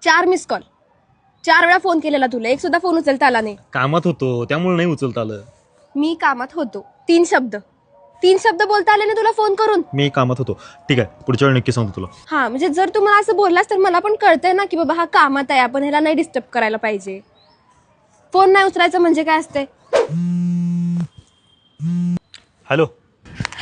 4 miss call, 4 वेळा phone केलेला तुला, एक सुद्धा फोन उचलता आला नाही. कामात होतो त्यामुळे नाही उचलता आलं. मी कामात होतो. 3 शब्द बोलता आले ना तुला फोन करून. मी कामात होतो. ठीक आहे, पुढच्या वेळी नक्की सांगतो तुला. हा म्हणजे जर तू मला असं बोललास तर मला पण कळतंय ना की बाबा हा कामात आहे, आपण ह्याला नाही डिस्टर्ब करायला पाहिजे. फोन नाही उचलायचं म्हणजे काय असते? हॅलो.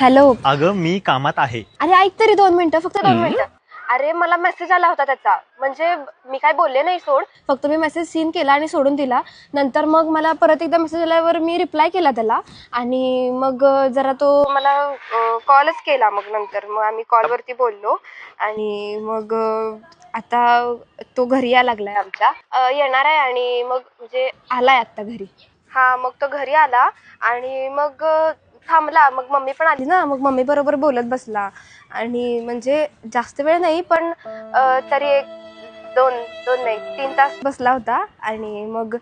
हॅलो. अगं मी कामात आहे. अरे ऐक तरी 2 मिनिटं, फक्त 2 मिनिटं. अरे मला मेसेज आला होता त्याचा, म्हणजे मी काय बोलले नाही सोड, फक्त मी मेसेज सीन केला आणि सोडून दिला. नंतर मग मला परत एकदा मेसेज आल्यावर मी रिप्लाय केला त्याला आणि मग जरा तो मला कॉलच केला. मग नंतर मग आम्ही कॉलवरती बोललो आणि मग आता तो घरी यायला लागलाय आमच्या, येणार आहे आणि मग म्हणजे आलाय आत्ता घरी. हा मग तो घरी आला आणि मग थांबला. मग मम्मी पण आली ना, मग मम्मी बरोबर बोलत बसला आणि म्हणजे जास्त वेळ नाही पण तरी एक 2 नाही 3 तास बसला होता. आणि मग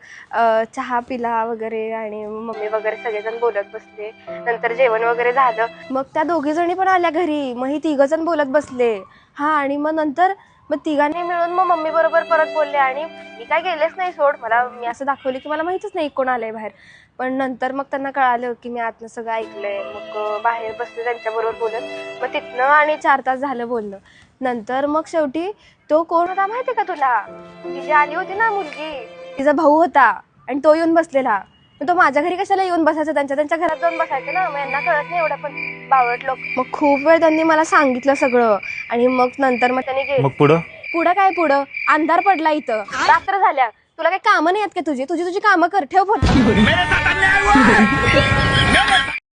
चहा पिला वगैरे आणि मम्मी वगैरे सगळेजण बोलत बसले. नंतर जेवण वगैरे झालं, मग त्या 2घी जणी पण आल्या घरी, मग ही 3घ जण बोलत बसले. हा आणि मग नंतर मग 3घांनी मिळून मग मम्मी बरोबर परत बोलले आणि मी काय गेलेच नाही सोड. मी असं दाखवले की मला माहितच नाही कोण आलंय बाहेर. पण नंतर मग त्यांना कळालं की मी आतनं सगळं ऐकलंय. मग बाहेर बसले त्यांच्याबरोबर बोलत, मग तिथनं आणि 4 तास झालं बोलणं. नंतर मग शेवटी तो कोण होता माहितीये का तुला? ती जी आली होती ना मुलगी, तिचा भाऊ होता आणि तो येऊन बसलेला. मग तो माझ्या घरी कशाला येऊन बसायचं, त्यांच्या घरात जाऊन बसायचं ना. मग यांना कळत नाही एवढं पण बावळट लोक. मग खूप वेळ त्यांनी मला सांगितलं सगळं आणि मग नंतर मग त्यांनी गेले. मग पुढं काय पुढं? अंधार पडला इथं, रात्र झाल्या. तुला काही कामं नाही आहेत का? तुझी कामं कर, ठेव फोन.